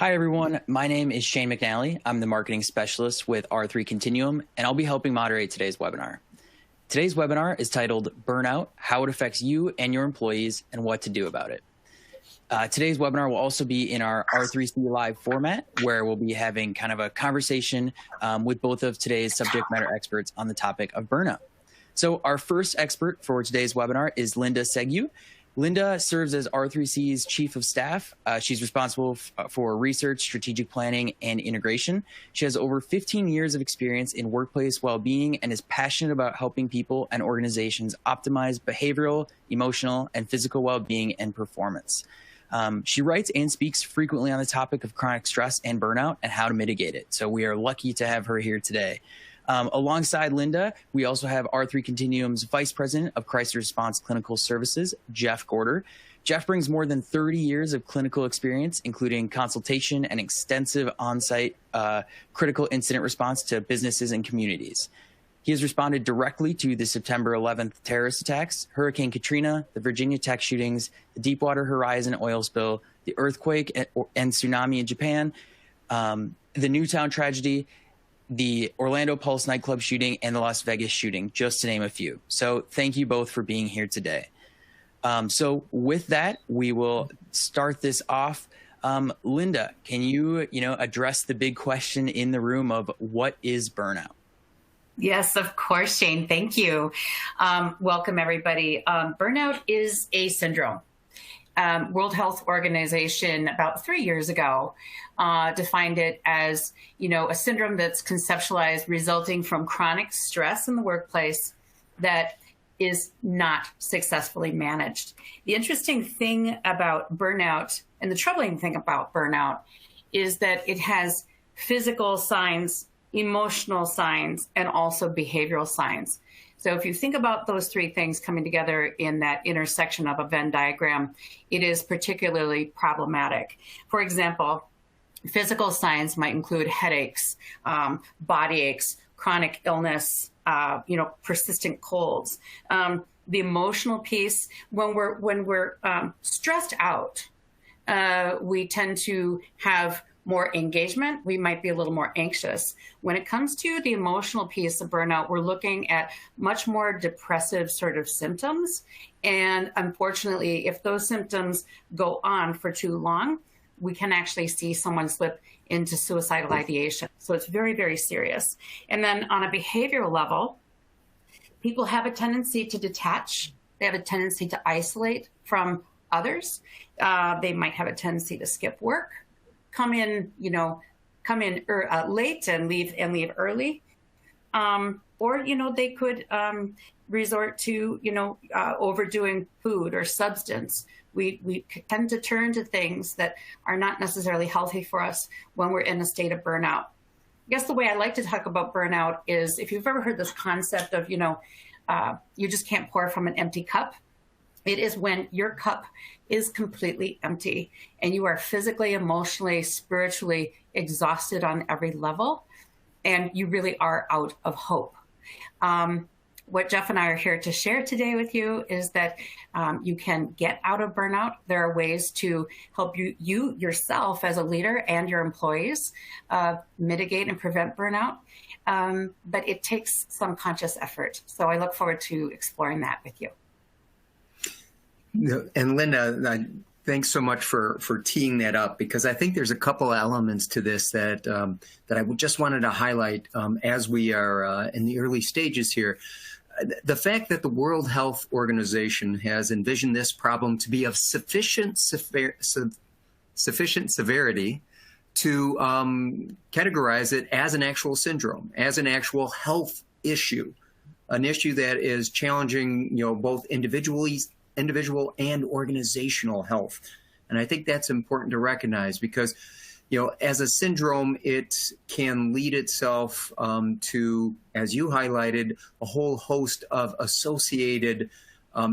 Hi, everyone. My name is Shane McNally. I'm the marketing specialist with R3 Continuum, and I'll be helping moderate today's webinar. Today's webinar is titled Burnout, How It Affects You and Your Employees and What to Do About It. Today's webinar will also be in our R3C Live format, where we'll be having kind of a conversation with both of today's subject matter experts on the topic of burnout. So our first expert for today's webinar is Linda Saggau. Linda serves as R3C's Chief of Staff. She's responsible for research, strategic planning, and integration. She has over 15 years of experience in workplace well-being and is passionate about helping people and organizations optimize behavioral, emotional, and physical well-being and performance. She writes and speaks frequently on the topic of chronic stress and burnout and how to mitigate it. So we are lucky to have her here today. Alongside Linda, we also have R3 Continuum's Vice President of Crisis Response Clinical Services, Jeff Gorter. Jeff brings more than 30 years of clinical experience, including consultation and extensive on-site critical incident response to businesses and communities. He has responded directly to the September 11th terrorist attacks, Hurricane Katrina, the Virginia Tech shootings, the Deepwater Horizon oil spill, the earthquake and tsunami in Japan, the Newtown tragedy, the Orlando Pulse nightclub shooting, and the Las Vegas shooting, just to name a few. So thank you both for being here today. So with that, we will start this off. Linda, can you address the big question in the room of what is burnout? Yes, of course, Shane. Thank you. Welcome, everybody. Burnout is a syndrome. World Health Organization about 3 years ago defined it as, a syndrome that's conceptualized resulting from chronic stress in the workplace that is not successfully managed. The interesting thing about burnout and the troubling thing about burnout is that it has physical signs, emotional signs, and also behavioral signs. So if you think about those three things coming together in that intersection of a Venn diagram, it is particularly problematic. For example, physical signs might include headaches, body aches, chronic illness, persistent colds. The emotional piece, when we're stressed out, we tend to have more engagement. We might be a little more anxious. When it comes to the emotional piece of burnout, we're looking at much more depressive sort of symptoms. And unfortunately, if those symptoms go on for too long, we can actually see someone slip into suicidal ideation. So it's very, very serious. And then on a behavioral level, people have a tendency to detach. They have a tendency to isolate from others. They might have a tendency to skip work, come in late and leave early, or they could resort to overdoing food or substance. We tend to turn to things that are not necessarily healthy for us when we're in a state of burnout. I guess the way I like to talk about burnout is, if you've ever heard this concept of you just can't pour from an empty cup. It is when your cup is completely empty and you are physically, emotionally, spiritually exhausted on every level, and you really are out of hope. What Jeff and I are here to share today with you is that you can get out of burnout. There are ways to help you yourself as a leader and your employees mitigate and prevent burnout, but it takes some conscious effort. So I look forward to exploring that with you. And Linda, thanks so much for teeing that up, because I think there's a couple elements to this that I just wanted to highlight as we are in the early stages here. The fact that the World Health Organization has envisioned this problem to be of sufficient severity to categorize it as an actual syndrome, as an actual health issue, an issue that is challenging, both individual and organizational health. And I think that's important to recognize, because, as a syndrome, it can lead itself to, as you highlighted, a whole host of associated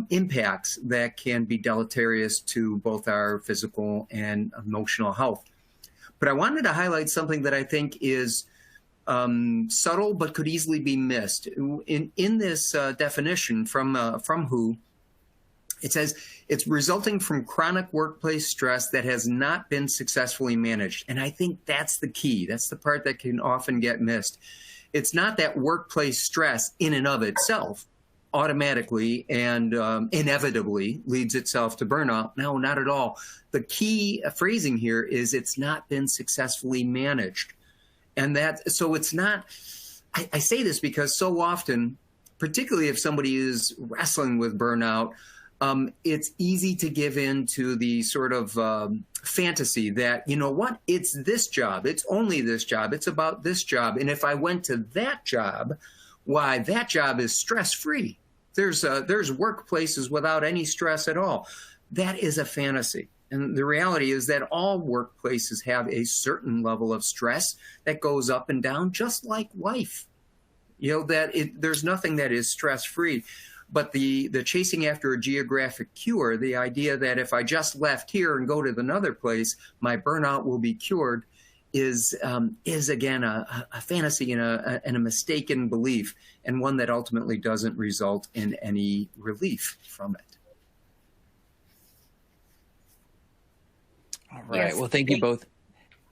impacts that can be deleterious to both our physical and emotional health. But I wanted to highlight something that I think is subtle but could easily be missed. In this definition from WHO, It says it's resulting from chronic workplace stress that has not been successfully managed. And I think that's the key. That's the part that can often get missed. It's not that workplace stress in and of itself automatically and inevitably leads itself to burnout. No, not at all. The key phrasing here is it's not been successfully managed. And so it's not, I say this because so often, particularly if somebody is wrestling with burnout, it's easy to give in to the sort of fantasy that, you know what, it's this job, it's only this job, it's about this job. And if I went to that job, why, that job is stress-free. There's workplaces without any stress at all. That is a fantasy. And the reality is that all workplaces have a certain level of stress that goes up and down, just like life. You know, there's nothing that is stress-free. But the chasing after a geographic cure, the idea that if I just left here and go to another place, my burnout will be cured, is again a fantasy and a mistaken belief, and one that ultimately doesn't result in any relief from it. All right. Yes. Well, thank you both.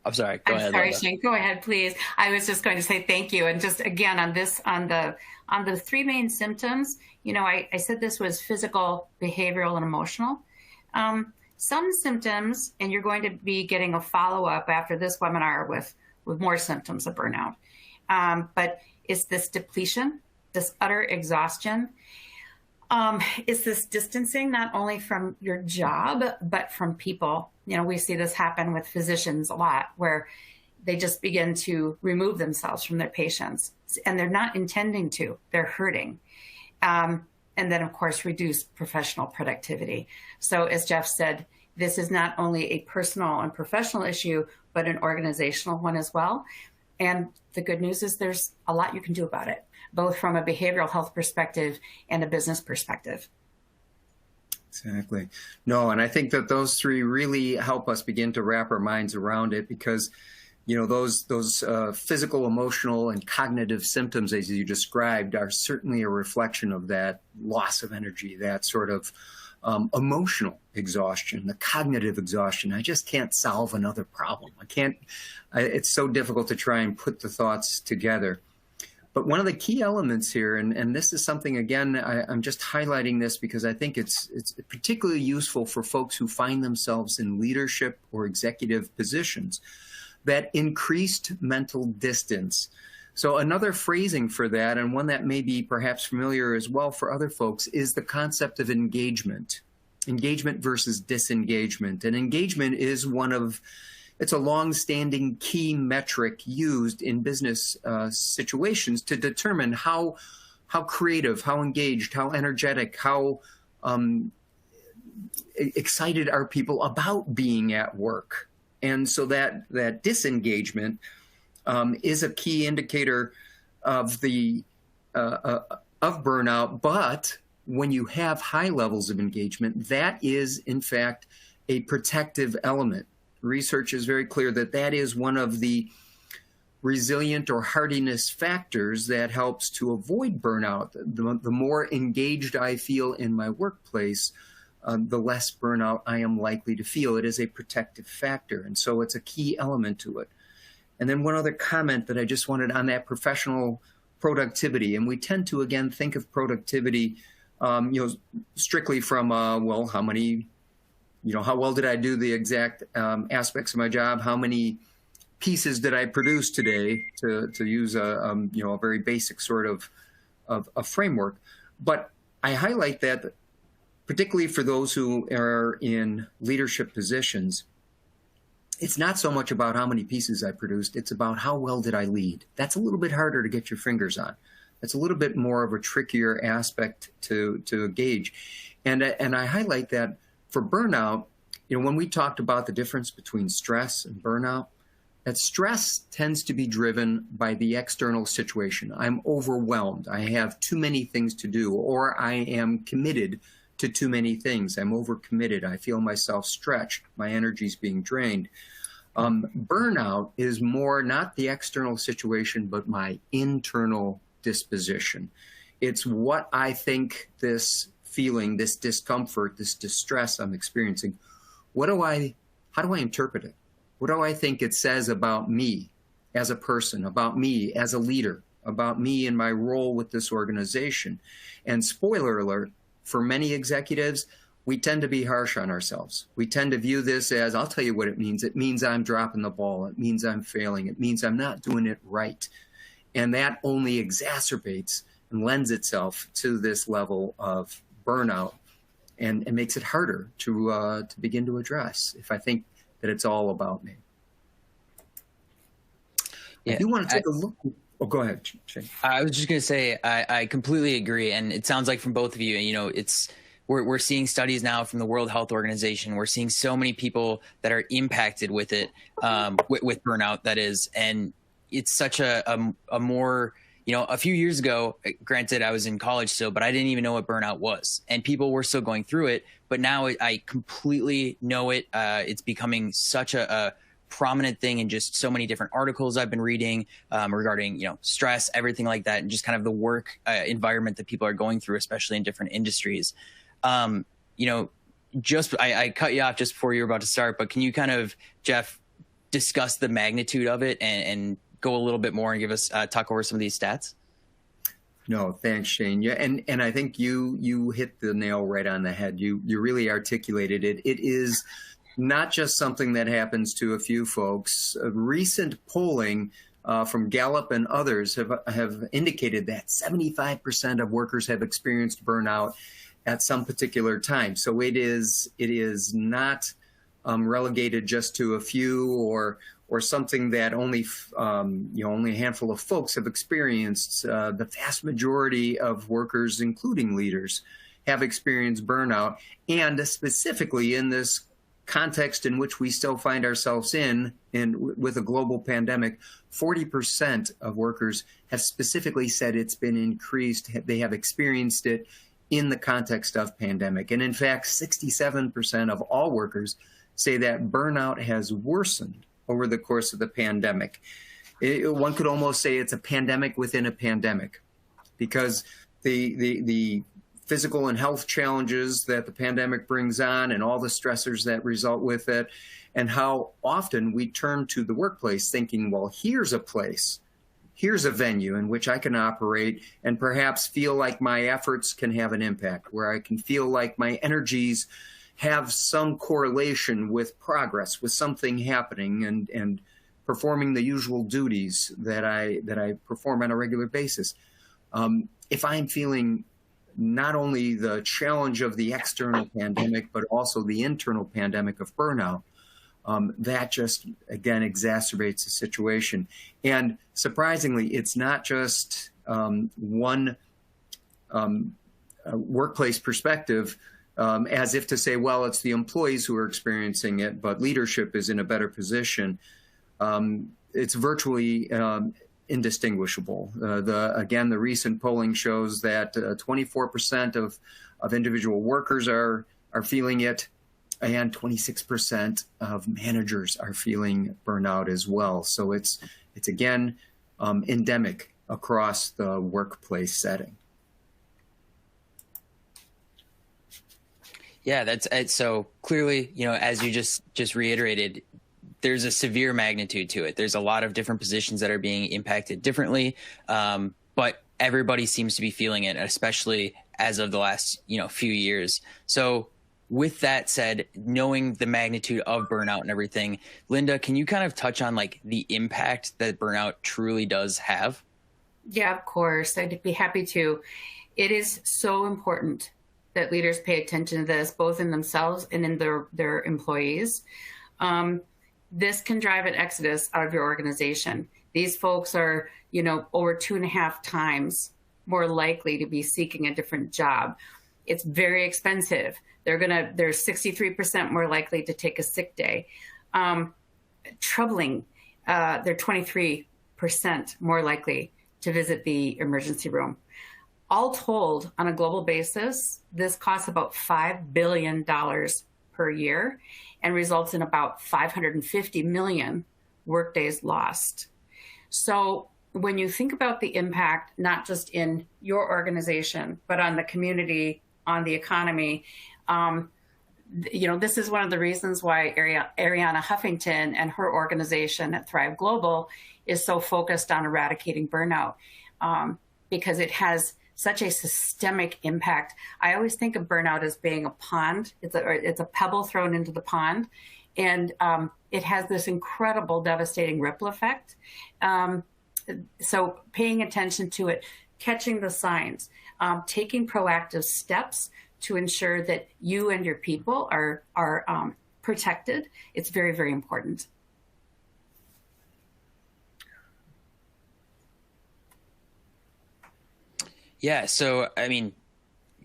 I'm sorry. Go ahead. Sorry, Linda. Shane. Go ahead, please. I was just going to say thank you. And just again on the three main symptoms, you know, I said this was physical, behavioral, and emotional. Some symptoms, and you're going to be getting a follow-up after this webinar with more symptoms of burnout. But it's this depletion, this utter exhaustion. It's this distancing, not only from your job, but from people. You know, we see this happen with physicians a lot, where they just begin to remove themselves from their patients, and they're not intending to, they're hurting. And then, of course, reduce professional productivity. So as Jeff said, this is not only a personal and professional issue, but an organizational one as well. And the good news is there's a lot you can do about it, both from a behavioral health perspective and a business perspective. Exactly. No, and I think that those three really help us begin to wrap our minds around it, because you know, those physical, emotional, and cognitive symptoms, as you described, are certainly a reflection of that loss of energy, that sort of emotional exhaustion, the cognitive exhaustion. I just can't solve another problem. It's so difficult to try and put the thoughts together. But one of the key elements here, and this is something, again, I'm just highlighting this because I think it's particularly useful for folks who find themselves in leadership or executive positions, that increased mental distance. So another phrasing for that, and one that may be perhaps familiar as well for other folks, is the concept of engagement versus disengagement. And engagement is it's a long-standing key metric used in business situations to determine how creative, how engaged, how energetic, how excited are people about being at work. And so that disengagement is a key indicator of of burnout. But when you have high levels of engagement, that is in fact a protective element. Research is very clear that is one of the resilient or hardiness factors that helps to avoid burnout. The more engaged I feel in my workplace, the less burnout I am likely to feel. It is a protective factor, and so it's a key element to it. And then one other comment that I just wanted on that professional productivity, and we tend to, again, think of productivity, strictly from, how well did I do the exact aspects of my job? How many pieces did I produce today, to use a very basic sort of a framework. But I highlight that particularly for those who are in leadership positions, it's not so much about how many pieces I produced, it's about how well did I lead. That's a little bit harder to get your fingers on. It's a little bit more of a trickier aspect to gauge. And I highlight that for burnout, when we talked about the difference between stress and burnout, that stress tends to be driven by the external situation. I'm overwhelmed. I have too many things to do, or I am committed to too many things. I'm overcommitted. I feel myself stretched. My energy's being drained. Burnout is more not the external situation, but my internal disposition. It's what I think this feeling, this discomfort, this distress I'm experiencing, how do I interpret it? What do I think it says about me as a person, about me as a leader, about me and my role with this organization? And spoiler alert, for many executives, we tend to be harsh on ourselves. We tend to view this as, I'll tell you what it means. It means I'm dropping the ball. It means I'm failing. It means I'm not doing it right. And that only exacerbates and lends itself to this level of burnout and makes it harder to begin to address if I think that it's all about me. Yeah, I do want to take a look. Oh, go ahead, Shane. I was just going to say, I completely agree. And it sounds like from both of you, we're seeing studies now from the World Health Organization. We're seeing so many people that are impacted with it, with burnout, that is. And it's such a more, a few years ago, granted, I was in college still, but I didn't even know what burnout was. And people were still going through it. But now I completely know it. It's becoming such a prominent thing in just so many different articles I've been reading regarding, stress, everything like that, and just kind of the work environment that people are going through, especially in different industries. I cut you off just before you were about to start, but can you kind of, Jeff, discuss the magnitude of it and go a little bit more and give us talk over some of these stats? No, thanks, Shane. Yeah, and I think you hit the nail right on the head. You really articulated it. It is not just something that happens to a few folks. Recent polling from Gallup and others have indicated that 75% of workers have experienced burnout at some particular time. So it is not relegated just to a few or something that only a handful of folks have experienced. The vast majority of workers, including leaders, have experienced burnout, and specifically in this context in which we still find ourselves in with a global pandemic, 40% of workers have specifically said it's been increased. They have experienced it in the context of pandemic. And in fact, 67% of all workers say that burnout has worsened over the course of the pandemic. One could almost say it's a pandemic within a pandemic, because the physical and health challenges that the pandemic brings on and all the stressors that result with it, and how often we turn to the workplace thinking, well, here's a place, here's a venue in which I can operate and perhaps feel like my efforts can have an impact, where I can feel like my energies have some correlation with progress, with something happening and performing the usual duties that I perform on a regular basis. If I'm feeling not only the challenge of the external pandemic, but also the internal pandemic of burnout, that just, again, exacerbates the situation. And surprisingly, it's not just one workplace perspective, as if to say, well, it's the employees who are experiencing it, but leadership is in a better position. It's virtually indistinguishable. The recent polling shows that 24% of individual workers are feeling it, and 26% of managers are feeling burnout as well. So it's again endemic across the workplace setting. Yeah, that's so clearly, as you just reiterated, there's a severe magnitude to it. There's a lot of different positions that are being impacted differently, but everybody seems to be feeling it, especially as of the last few years. So with that said, knowing the magnitude of burnout and everything, Linda, can you kind of touch on like the impact that burnout truly does have? Yeah, of course. I'd be happy to. It is so important that leaders pay attention to this, both in themselves and in their employees. This can drive an exodus out of your organization. These folks are, over 2.5 times more likely to be seeking a different job. It's very expensive. They're 63% more likely to take a sick day. Troubling, they're 23% more likely to visit the emergency room. All told, on a global basis, this costs about $5 billion per year and results in about 550 million workdays lost. So when you think about the impact, not just in your organization, but on the community, on the economy. This is one of the reasons why Ariana Huffington and her organization at Thrive Global is so focused on eradicating burnout, because it has such a systemic impact. I always think of burnout as being a pond. It's a pebble thrown into the pond, and it has this incredible devastating ripple effect. So paying attention to it, catching the signs, taking proactive steps to ensure that you and your people are protected. It's very, very important. Yeah. So, I mean,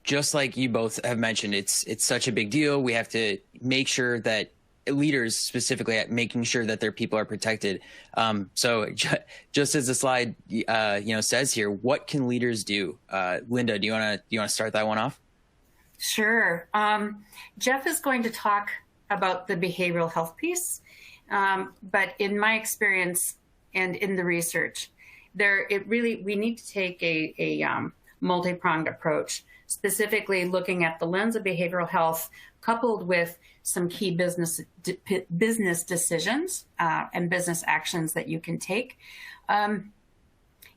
just like you both have mentioned, it's such a big deal. We have to make sure that leaders, specifically at making sure that their people are protected. So just as the slide, says here, what can leaders do? Linda, do you want to start that one off? Sure. Jeff is going to talk about the behavioral health piece. But in my experience and in the research, we need to take a multi-pronged approach, specifically looking at the lens of behavioral health, coupled with some key business decisions and business actions that you can take.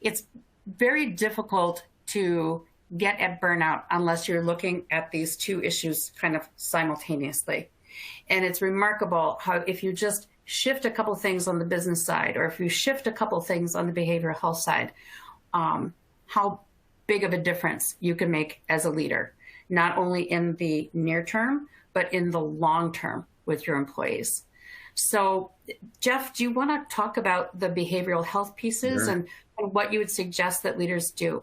It's very difficult to get at burnout unless you're looking at these two issues kind of simultaneously. And it's remarkable how if you just shift a couple things on the business side, or if you shift a couple things on the behavioral health side, how big of a difference you can make as a leader, not only in the near term, but in the long term with your employees. So, Jeff, do you want to talk about the behavioral health pieces? Sure. and what you would suggest that leaders do?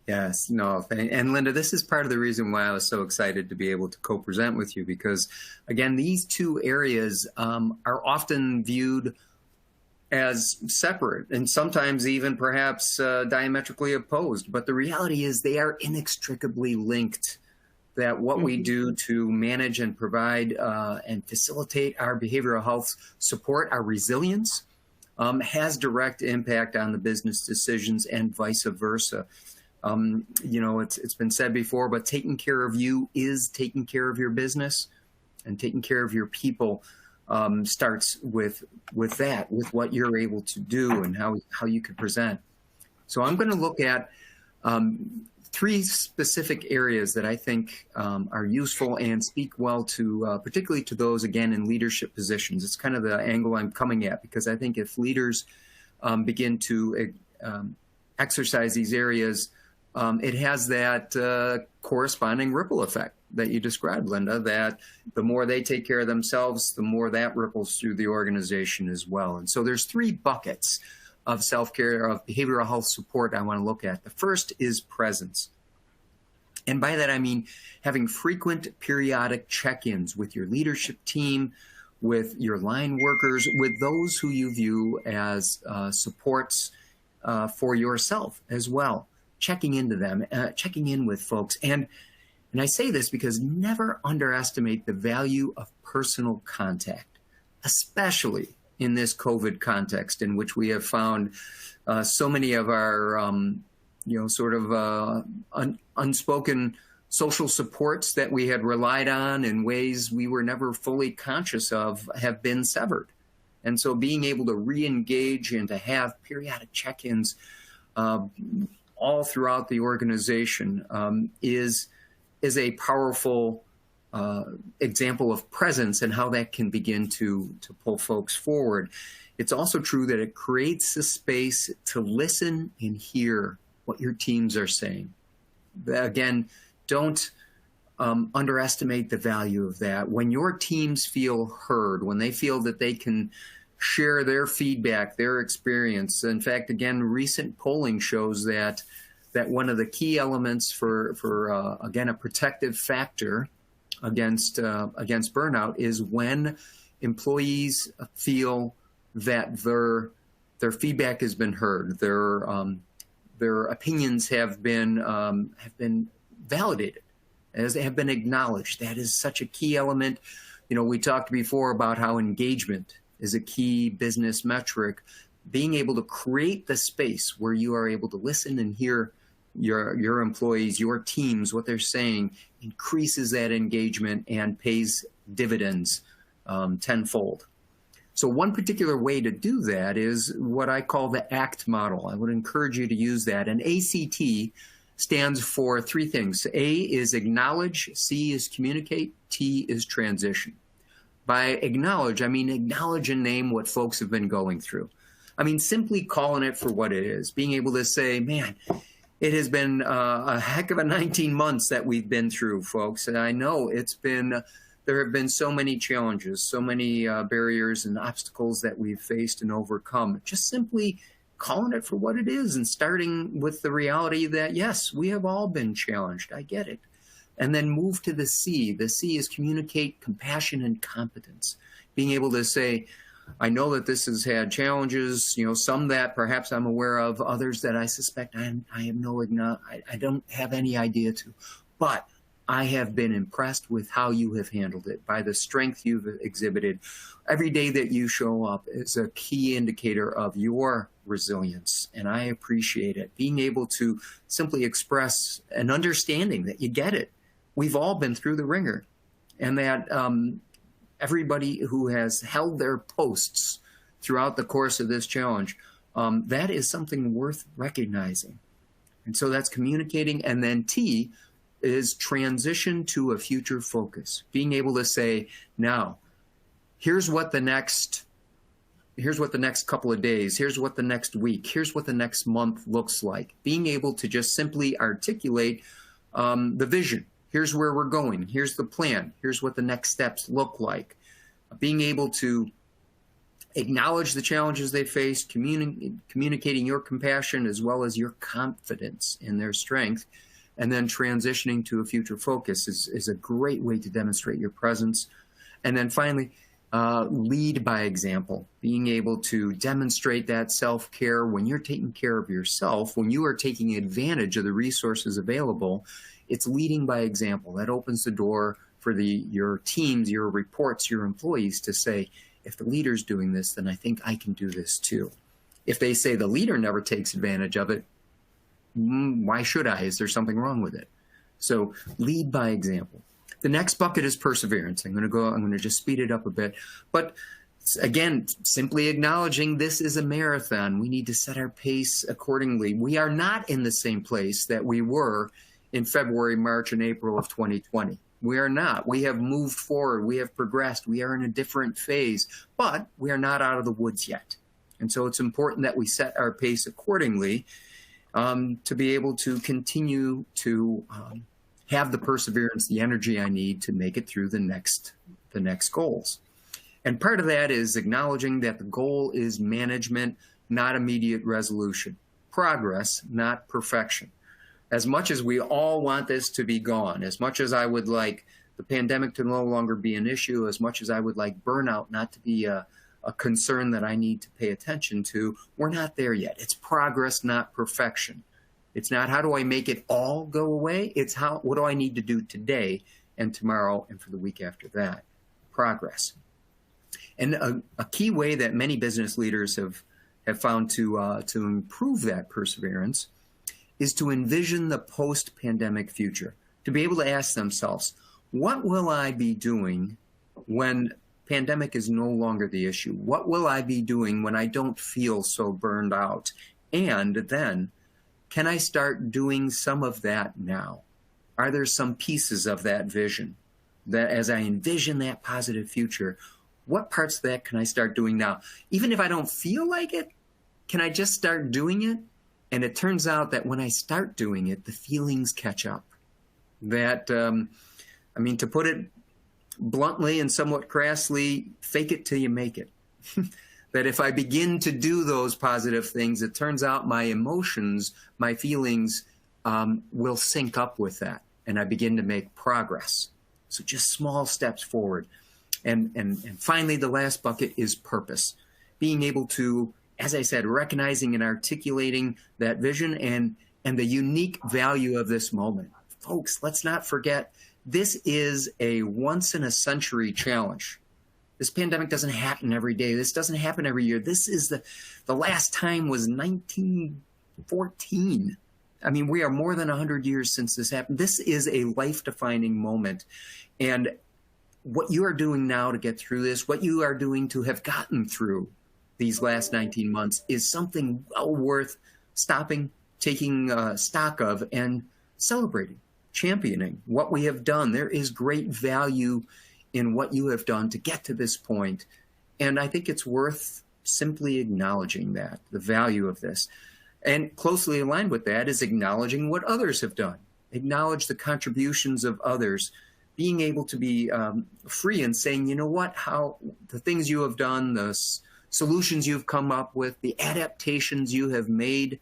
Yes, no, and Linda, this is part of the reason why I was so excited to be able to co-present with you, because, again, these two areas are often viewed as separate and sometimes even perhaps diametrically opposed. But the reality is they are inextricably linked, that what we do to manage and provide and facilitate our behavioral health support, our resilience, has direct impact on the business decisions and vice versa. It's been said before, but taking care of you is taking care of your business, and taking care of your people starts with what you're able to do and how you could present. So I'm going to look at three specific areas that I think are useful and speak well to, particularly to those, again, in leadership positions. It's kind of the angle I'm coming at, because I think if leaders begin to exercise these areas, it has that corresponding ripple effect that you described, Linda, that the more they take care of themselves, the more that ripples through the organization as well. And so there's three buckets of self-care, of behavioral health support I want to look at. The first is presence. And by that, I mean having frequent periodic check-ins with your leadership team, with your line workers, with those who you view as supports for yourself as well. Checking into them, checking in with folks. And I say this because never underestimate the value of personal contact, especially in this COVID context in which we have found so many of our, unspoken social supports that we had relied on in ways we were never fully conscious of have been severed. And so being able to re-engage and to have periodic check-ins all throughout the organization is a powerful example of presence and how that can begin to pull folks forward. It's also true that it creates a space to listen and hear what your teams are saying. Again, don't underestimate the value of that. When your teams feel heard, when they feel that they can share their feedback, their experience. In fact, again, recent polling shows that one of the key elements for again, a protective factor against burnout is when employees feel that their feedback has been heard, their opinions have been validated, as they have been acknowledged. That is such a key element. We talked before about how engagement is a key business metric. Being able to create the space where you are able to listen and hear your employees, your teams, what they're saying, increases that engagement and pays dividends tenfold. So one particular way to do that is what I call the ACT model. I would encourage you to use that. And ACT stands for three things. A is acknowledge, C is communicate, T is transition. By acknowledge, I mean acknowledge and name what folks have been going through. I mean, simply calling it for what it is, being able to say, man, it has been a heck of a 19 months that we've been through, folks. And I know there have been so many challenges, so many barriers and obstacles that we've faced and overcome. Just simply calling it for what it is and starting with the reality that, yes, we have all been challenged. I get it. And then move to the C. The C is communicate, compassion, and competence. Being able to say, I know that this has had challenges, some that perhaps I'm aware of, others that I suspect I don't have any idea to. But I have been impressed with how you have handled it, by the strength you've exhibited. Every day that you show up is a key indicator of your resilience, and I appreciate it. Being able to simply express an understanding that you get it. We've all been through the ringer, and that everybody who has held their posts throughout the course of this challenge, that is something worth recognizing. And so that's communicating. And then T is transition to a future focus, being able to say, now, here's what the next couple of days, here's what the next week, here's what the next month looks like. Being able to just simply articulate the vision. Here's where we're going. Here's the plan. Here's what the next steps look like. Being able to acknowledge the challenges they face, communicating your compassion as well as your confidence in their strength, and then transitioning to a future focus is a great way to demonstrate your presence. And then finally, lead by example, being able to demonstrate that self-care when you're taking care of yourself, when you are taking advantage of the resources available. It's leading by example. That opens the door for your teams, your reports, your employees to say, if the leader's doing this, then I think I can do this too. If they say the leader never takes advantage of it, why should I? Is there something wrong with it? So lead by example. The next bucket is perseverance. I'm going to just speed it up a bit. But again, simply acknowledging this is a marathon. We need to set our pace accordingly. We are not in the same place that we were in February, March, and April of 2020. We are not. We have moved forward. We have progressed. We are in a different phase, but we are not out of the woods yet. And so it's important that we set our pace accordingly to be able to continue to have the perseverance, the energy I need to make it through the next goals. And part of that is acknowledging that the goal is management, not immediate resolution. Progress, not perfection. As much as we all want this to be gone, as much as I would like the pandemic to no longer be an issue, as much as I would like burnout not to be a concern that I need to pay attention to, we're not there yet. It's progress, not perfection. It's not how do I make it all go away? It's what do I need to do today and tomorrow and for the week after that? Progress. And a key way that many business leaders have found to improve that perseverance is to envision the post-pandemic future, to be able to ask themselves, what will I be doing when pandemic is no longer the issue? What will I be doing when I don't feel so burned out? And then, can I start doing some of that now? Are there some pieces of that vision that as I envision that positive future, what parts of that can I start doing now? Even if I don't feel like it, can I just start doing it? And it turns out that when I start doing it, the feelings catch up. That, to put it bluntly and somewhat crassly, fake it till you make it. That if I begin to do those positive things, it turns out my emotions, my feelings will sync up with that. And I begin to make progress. So just small steps forward. And finally, the last bucket is purpose. Being able to, as I said, recognizing and articulating that vision and the unique value of this moment. Folks, let's not forget, this is a once-in-a-century challenge. This pandemic doesn't happen every day. This doesn't happen every year. This is the last time was 1914. I mean, we are more than 100 years since this happened. This is a life-defining moment. And what you are doing now to get through this, what you are doing to have gotten through these last 19 months is something well worth stopping, taking stock of, and celebrating, championing what we have done. There is great value in what you have done to get to this point. And I think it's worth simply acknowledging that, the value of this. And closely aligned with that is acknowledging what others have done. Acknowledge the contributions of others, being able to be free and saying, you know what, how the things you have done, the solutions you've come up with, the adaptations you have made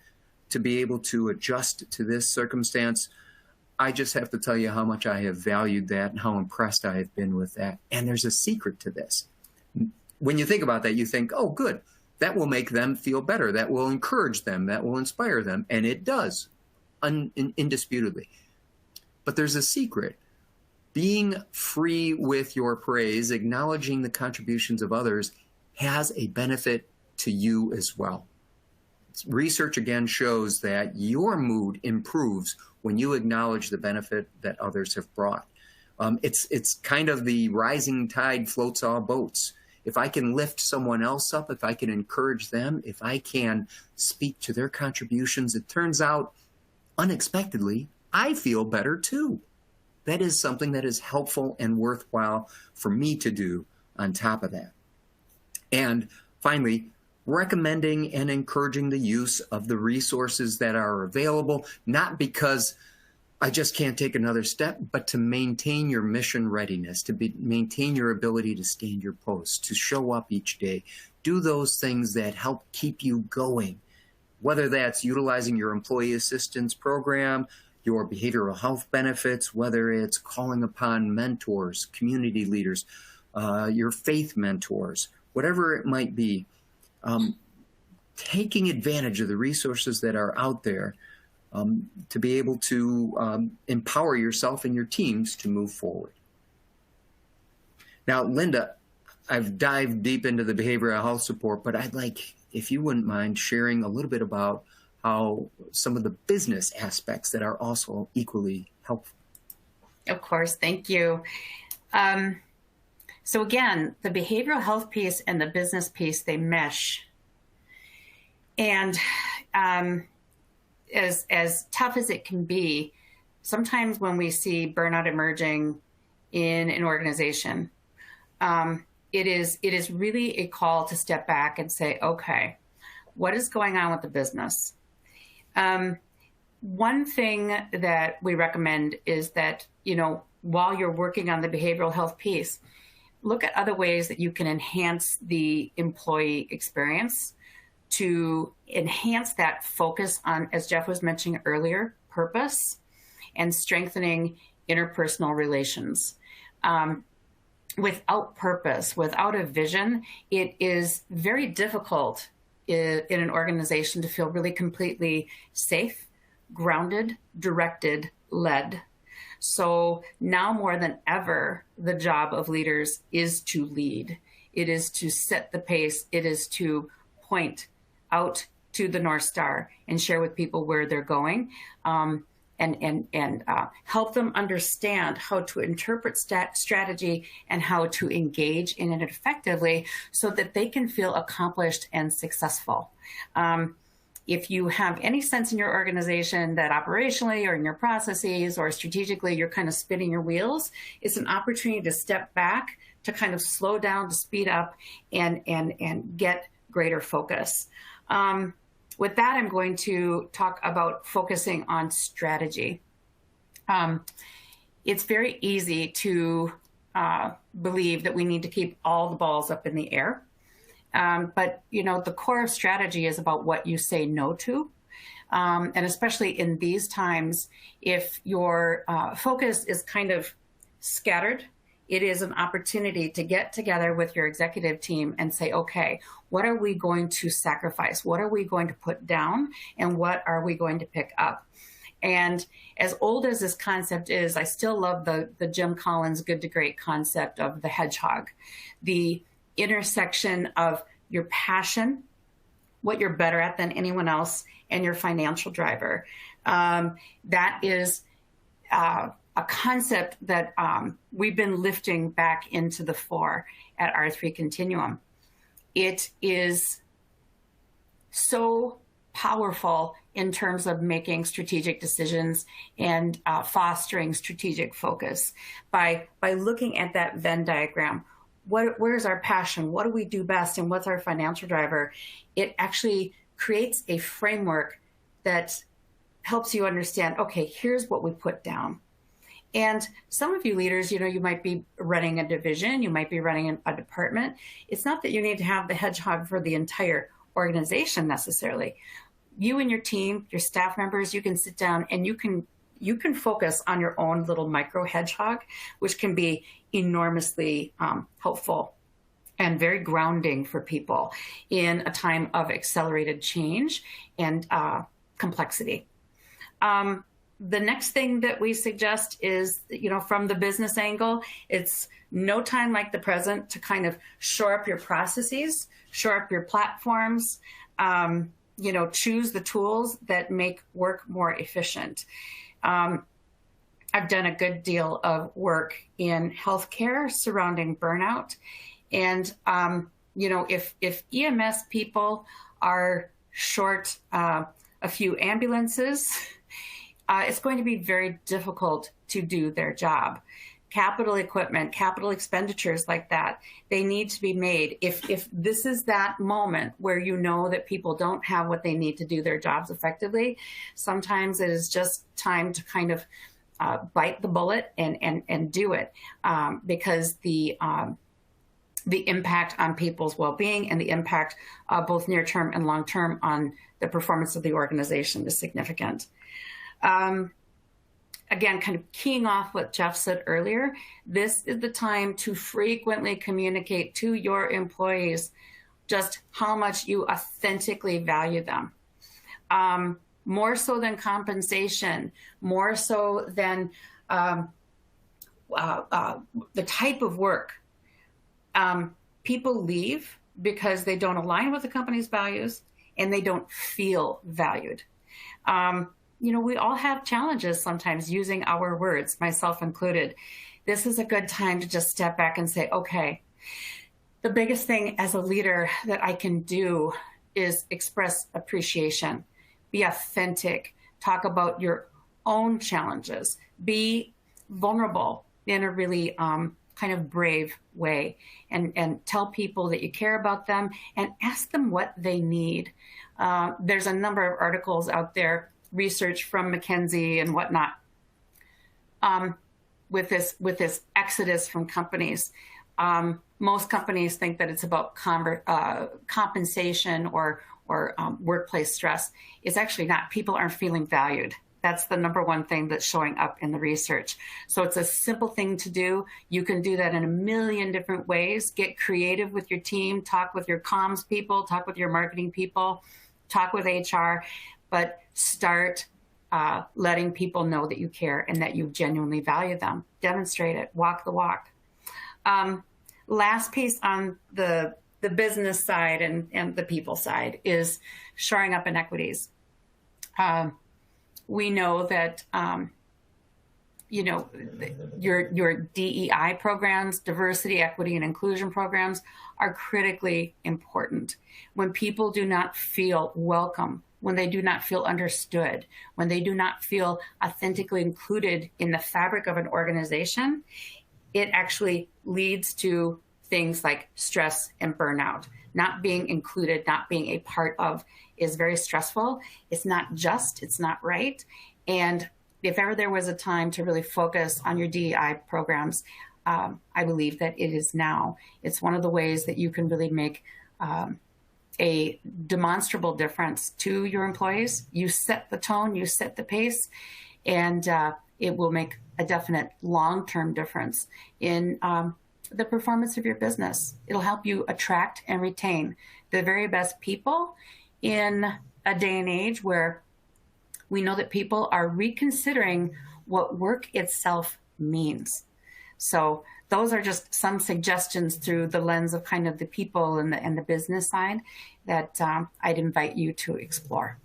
to be able to adjust to this circumstance. I just have to tell you how much I have valued that and how impressed I have been with that. And there's a secret to this. When you think about that, you think, oh, good, that will make them feel better. That will encourage them. That will inspire them. And it does, indisputably. But there's a secret. Being free with your praise, acknowledging the contributions of others, has a benefit to you as well. Research again shows that your mood improves when you acknowledge the benefit that others have brought. It's kind of the rising tide floats all boats. If I can lift someone else up, if I can encourage them, if I can speak to their contributions, it turns out unexpectedly, I feel better too. That is something that is helpful and worthwhile for me to do on top of that. And finally, recommending and encouraging the use of the resources that are available, not because I just can't take another step, but to maintain your mission readiness, to maintain your ability to stand your post, to show up each day, do those things that help keep you going, whether that's utilizing your employee assistance program, your behavioral health benefits, whether it's calling upon mentors, community leaders, your faith mentors, whatever it might be, taking advantage of the resources that are out there to be able to empower yourself and your teams to move forward. Now, Linda, I've dived deep into the behavioral health support, but I'd like, if you wouldn't mind, sharing a little bit about how some of the business aspects that are also equally helpful. Of course, thank you. So again, the behavioral health piece and the business piece, they mesh. And as tough as it can be, sometimes when we see burnout emerging in an organization, it is really a call to step back and say, okay, what is going on with the business? One thing that we recommend is that, while you're working on the behavioral health piece, look at other ways that you can enhance the employee experience to enhance that focus on, as Jeff was mentioning earlier, purpose and strengthening interpersonal relations. Without purpose, without a vision, it is very difficult in an organization to feel really completely safe, grounded, directed, led. So now more than ever, the job of leaders is to lead. It is to set the pace. It is to point out to the North Star and share with people where they're going, and help them understand how to interpret strategy and how to engage in it effectively so that they can feel accomplished and successful. If you have any sense in your organization that operationally or in your processes or strategically you're kind of spinning your wheels, it's an opportunity to step back, to kind of slow down, to speed up, and get greater focus. With that, I'm going to talk about focusing on strategy. It's very easy to believe that we need to keep all the balls up in the air. But, the core of strategy is about what you say no to. And especially in these times, if your focus is kind of scattered, it is an opportunity to get together with your executive team and say, okay, what are we going to sacrifice? What are we going to put down? And what are we going to pick up? And as old as this concept is, I still love the Jim Collins Good to Great concept of the hedgehog, the intersection of your passion, what you're better at than anyone else, and your financial driver. That is a concept that we've been lifting back into the fore at R3 Continuum. It is so powerful in terms of making strategic decisions and fostering strategic focus by looking at that Venn diagram. Where's our passion? What do we do best? And what's our financial driver? It actually creates a framework that helps you understand, okay, here's what we put down. And some of you leaders, you might be running a division, you might be running a department. It's not that you need to have the hedgehog for the entire organization necessarily. You and your team, your staff members, you can sit down and you can focus on your own little micro hedgehog, which can be enormously helpful and very grounding for people in a time of accelerated change and complexity. The next thing that we suggest is, from the business angle, it's no time like the present to kind of shore up your processes, shore up your platforms, choose the tools that make work more efficient. I've done a good deal of work in healthcare surrounding burnout. And, if EMS people are short a few ambulances, it's going to be very difficult to do their job. Capital equipment, capital expenditures like that, they need to be made. If this is that moment where that people don't have what they need to do their jobs effectively, sometimes it is just time to kind of bite the bullet and do it, because the impact on people's well-being and the impact both near-term and long-term on the performance of the organization is significant. Again, kind of keying off what Jeff said earlier, this is the time to frequently communicate to your employees just how much you authentically value them. More so than compensation, more so than the type of work. People leave because they don't align with the company's values and they don't feel valued. We all have challenges sometimes using our words, myself included. This is a good time to just step back and say, okay, the biggest thing as a leader that I can do is express appreciation, be authentic, talk about your own challenges, be vulnerable in a really kind of brave way, and tell people that you care about them and ask them what they need. There's a number of articles out there, research from McKinsey and whatnot, with this exodus from companies. Most companies think that it's about compensation or workplace stress. It's actually not. People aren't feeling valued. That's the number one thing that's showing up in the research. So it's a simple thing to do. You can do that in a million different ways. Get creative with your team, talk with your comms people, talk with your marketing people, talk with HR, but start letting people know that you care and that you genuinely value them. Demonstrate it. Walk the walk. Last piece on the business side and the people side is shoring up inequities. We know that your DEI programs, diversity, equity, and inclusion programs, are critically important. When people do not feel welcome, when they do not feel understood, when they do not feel authentically included in the fabric of an organization, it actually leads to things like stress and burnout. Not being included, not being a part of is very stressful. It's not just, it's not right. And if ever there was a time to really focus on your DEI programs, I believe that it is now. It's one of the ways that you can really make a demonstrable difference to your employees. You set the tone, you set the pace, and it will make a definite long-term difference in the performance of your business. It'll help you attract and retain the very best people in a day and age where we know that people are reconsidering what work itself means. So those are just some suggestions through the lens of kind of the people and the business side that I'd invite you to explore.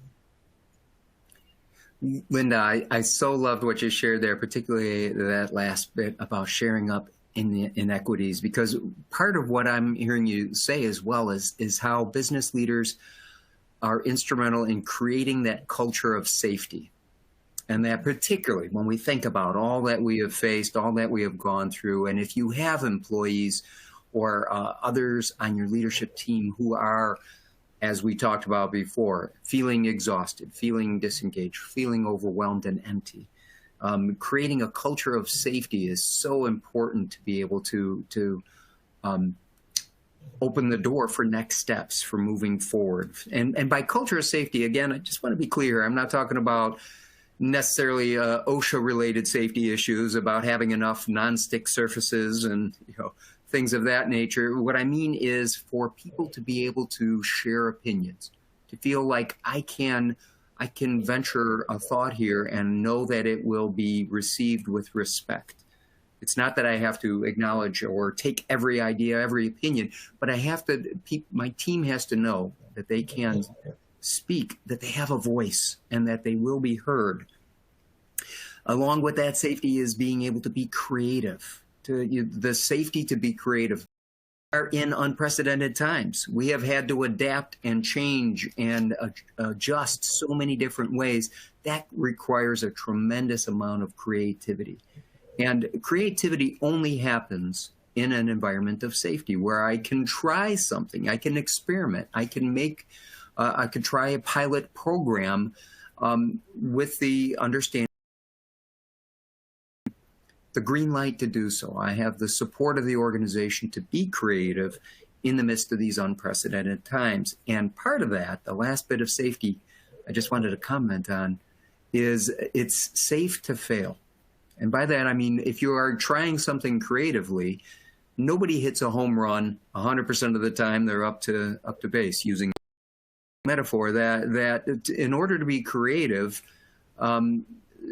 Linda, I so loved what you shared there, particularly that last bit about sharing up in the inequities, because part of what I'm hearing you say as well is how business leaders are instrumental in creating that culture of safety. And that particularly when we think about all that we have faced, all that we have gone through, and if you have employees or others on your leadership team who are, as we talked about before, feeling exhausted, feeling disengaged, feeling overwhelmed and empty. Creating a culture of safety is so important to be able to open the door for next steps, for moving forward. And by culture of safety, again, I just want to be clear, I'm not talking about necessarily OSHA-related safety issues about having enough nonstick surfaces and things of that nature. What I mean is for people to be able to share opinions, to feel like I can venture a thought here and know that it will be received with respect. It's not that I have to acknowledge or take every idea, every opinion, but my team has to know that they can speak, that they have a voice, and that they will be heard. Along with that safety is being able to be creative. The safety to be creative. Are in unprecedented times. We have had to adapt and change and adjust so many different ways. That requires a tremendous amount of creativity. And creativity only happens in an environment of safety where I can try something, I can experiment, I could try a pilot program with the understanding, the green light to do so. I have the support of the organization to be creative in the midst of these unprecedented times. And part of that, the last bit of safety I just wanted to comment on, is it's safe to fail. And by that, I mean, if you are trying something creatively, nobody hits a home run 100% of the time. They're up to base, using metaphor that in order to be creative,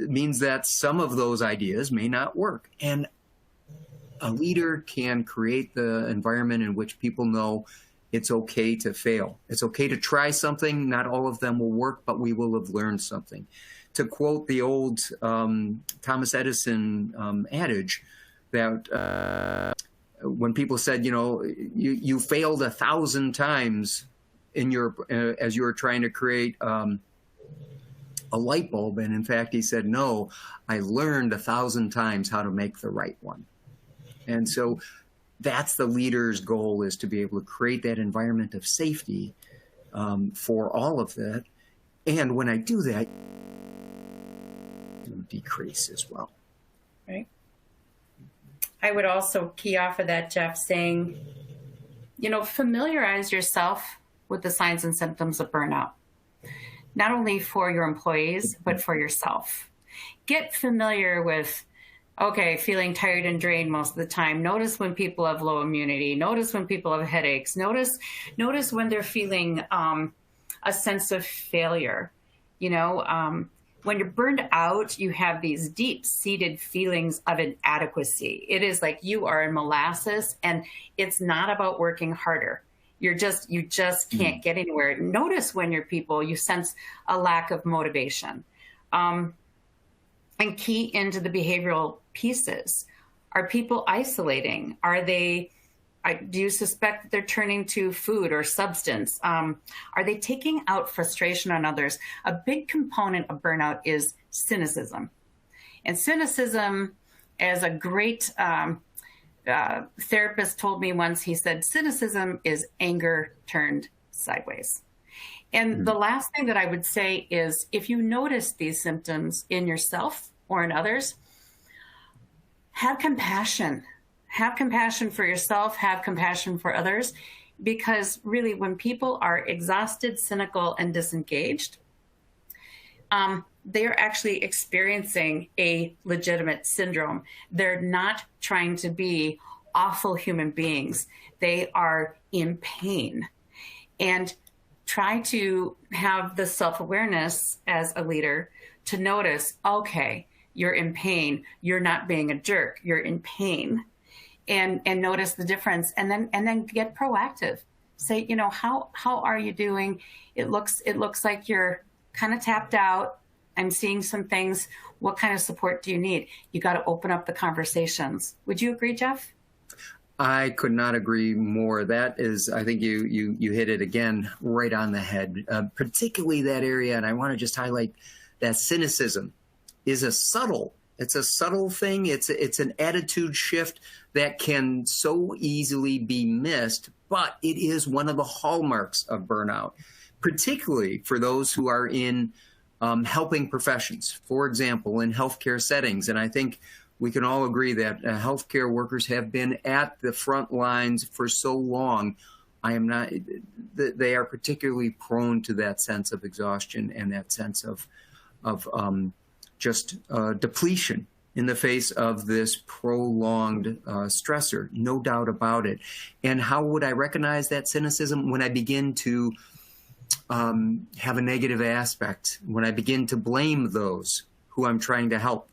means that some of those ideas may not work. And a leader can create the environment in which people know it's okay to fail. It's okay to try something. Not all of them will work, but we will have learned something. To quote the old Thomas Edison adage that when people said, you failed 1,000 times in as you were trying to create a light bulb, and in fact he said, no, I learned 1,000 times how to make the right one. And so that's the leader's goal, is to be able to create that environment of safety for all of that. And when I do that, it will decrease as well. Right. I would also key off of that, Jeff, saying, familiarize yourself with the signs and symptoms of burnout. Not only for your employees, but for yourself. Get familiar with, feeling tired and drained most of the time. Notice when people have low immunity. Notice when people have headaches. Notice when they're feeling a sense of failure. When you're burned out, you have these deep-seated feelings of inadequacy. It is like you are in molasses, and it's not about working harder. You just can't get anywhere. Notice when you sense a lack of motivation. And key into the behavioral pieces. Are people isolating? Do you suspect that they're turning to food or substance? Are they taking out frustration on others? A big component of burnout is cynicism. And cynicism, as a great therapist told me once, he said, cynicism is anger turned sideways. And the last thing that I would say is, if you notice these symptoms in yourself or in others, have compassion. Have compassion for yourself, have compassion for others, because really when people are exhausted, cynical, and disengaged, they're actually experiencing a legitimate syndrome. They're not trying to be awful human beings. They are in pain. And try to have the self-awareness as a leader to notice, okay, you're in pain. You're not being a jerk. You're in pain. And notice the difference, and then get proactive. Say, how are you doing? It looks like you're kind of tapped out, I'm seeing some things. What kind of support do you need? You got to open up the conversations. Would you agree, Jeff? I could not agree more. That is, I think you hit it again right on the head, particularly that area. And I want to just highlight that cynicism is it's a subtle thing. It's an attitude shift that can so easily be missed, but it is one of the hallmarks of burnout, particularly for those who are in helping professions, for example, in healthcare settings. And I think we can all agree that healthcare workers have been at the front lines for so long. They are particularly prone to that sense of exhaustion and that sense of depletion in the face of this prolonged stressor, no doubt about it. And how would I recognize that cynicism? When I begin to have a negative aspect, when I begin to blame those who I'm trying to help,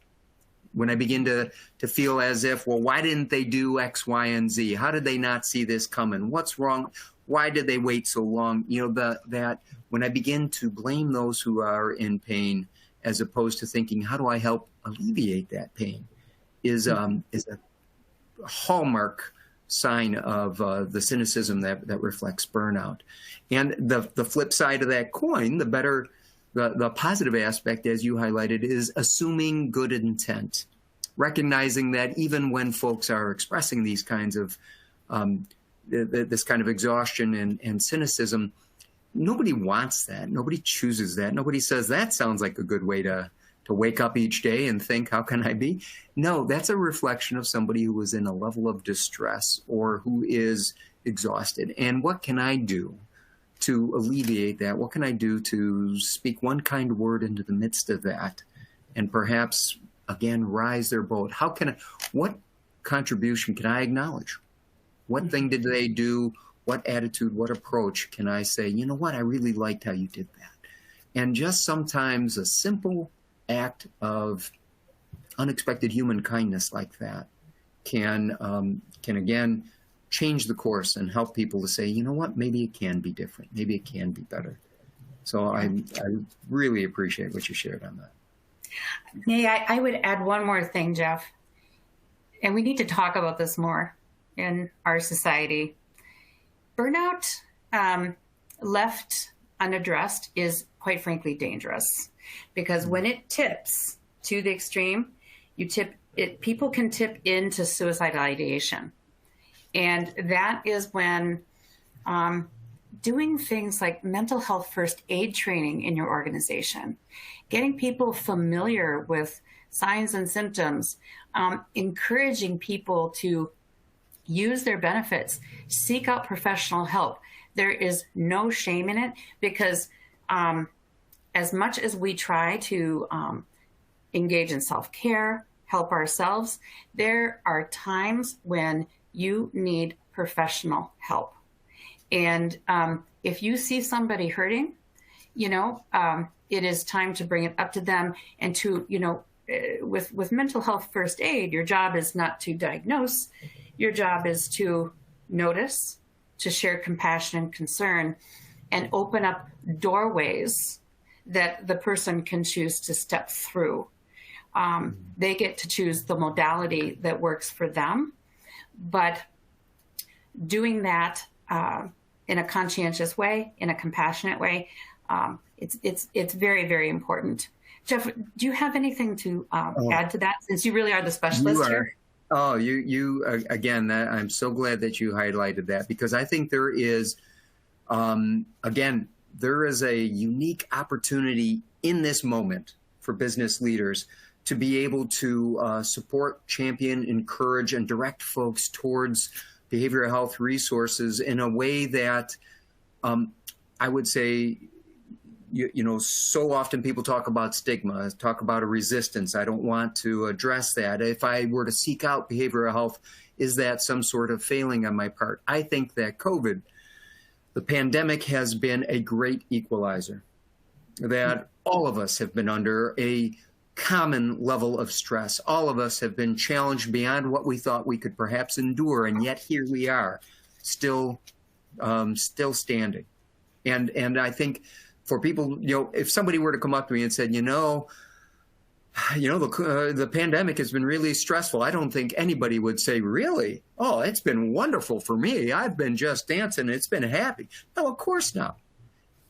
when I begin to feel as if, well, why didn't they do X, Y, and Z? How did they not see this coming? What's wrong? Why did they wait so long? That when I begin to blame those who are in pain, as opposed to thinking, how do I help alleviate that pain, is a hallmark sign of the cynicism that reflects burnout. And the flip side of that coin, the positive aspect, as you highlighted, is assuming good intent, recognizing that even when folks are expressing these kinds of this kind of exhaustion and cynicism, nobody wants that. Nobody chooses that. Nobody says that sounds like a good way to wake up each day and think, how can I be? No, that's a reflection of somebody who is in a level of distress or who is exhausted. And what can I do to alleviate that? What can I do to speak one kind word into the midst of that and perhaps, again, rise their boat? What contribution can I acknowledge? What thing did they do? What attitude, what approach can I say, you know what, I really liked how you did that? And just sometimes a simple act of unexpected human kindness like that can again change the course and help people to say, you know what, maybe it can be different. Maybe it can be better. So I really appreciate what you shared on that. Yeah, I would add one more thing, Jeff, and we need to talk about this more in our society. Burnout, left unaddressed, is quite frankly dangerous, because when it tips to the extreme, people can tip into suicidal ideation. And that is when doing things like mental health first aid training in your organization, getting people familiar with signs and symptoms, encouraging people to use their benefits, seek out professional help. There is no shame in it, because as much as we try to engage in self-care, help ourselves, there are times when you need professional help. And if you see somebody hurting, it is time to bring it up to them and to, with mental health first aid, your job is not to diagnose. Your job is to notice, to share compassion and concern, and open up doorways that the person can choose to step through. They get to choose the modality that works for them, but doing that in a conscientious way, in a compassionate way, it's very, very important. Jeff, do you have anything to add to that, since you really are the specialist here? Oh, you again, I'm so glad that you highlighted that, because I think there is, there is a unique opportunity in this moment for business leaders to be able to support, champion, encourage, and direct folks towards behavioral health resources in a way that I would say, so often people talk about stigma, talk about a resistance. I don't want to address that. If I were to seek out behavioral health, is that some sort of failing on my part? I think that the pandemic has been a great equalizer, that all of us have been under a common level of stress. All of us have been challenged beyond what we thought we could perhaps endure, and yet here we are, still standing. And I think for people, if somebody were to come up to me and said, the pandemic has been really stressful, I don't think anybody would say, really? Oh, it's been wonderful for me. I've been just dancing. It's been happy. No, of course not.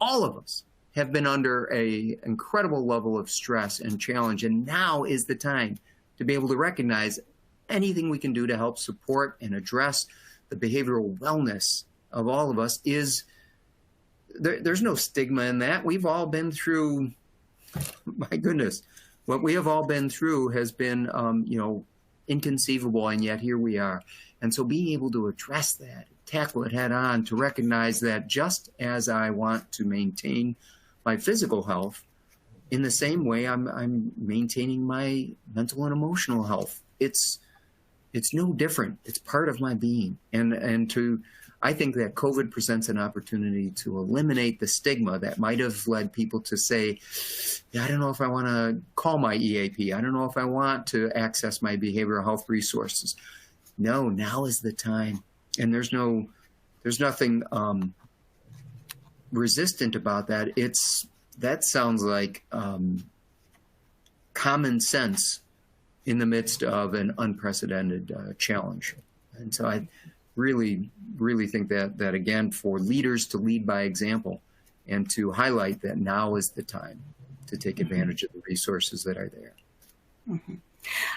All of us have been under an incredible level of stress and challenge. And now is the time to be able to recognize anything we can do to help support and address the behavioral wellness of all of us. There's no stigma in that. We've all been through, my goodness, what we have all been through has been, inconceivable, and yet here we are. And so being able to address that, tackle it head on, to recognize that just as I want to maintain my physical health, in the same way I'm maintaining my mental and emotional health. It's no different. It's part of my being. I think that COVID presents an opportunity to eliminate the stigma that might have led people to say, I don't know if I want to call my EAP. I don't know if I want to access my behavioral health resources. No, now is the time. And there's nothing resistant about that. That sounds like common sense in the midst of an unprecedented challenge. And so I really, really think that again, for leaders to lead by example and to highlight that now is the time to take advantage of the resources that are there. Mm-hmm.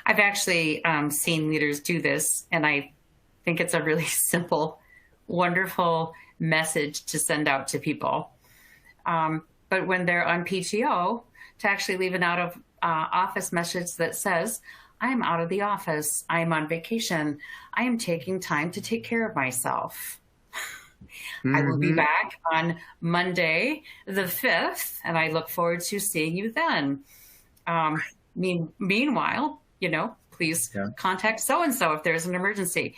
I've actually seen leaders do this, and I think it's a really simple, wonderful message to send out to people. But when they're on PTO, to actually leave an out of office message that says, I am out of the office. I am on vacation. I am taking time to take care of myself. Mm-hmm. I will be back on Monday, the 5th, and I look forward to seeing you then. Meanwhile, please contact so-and-so if there's an emergency.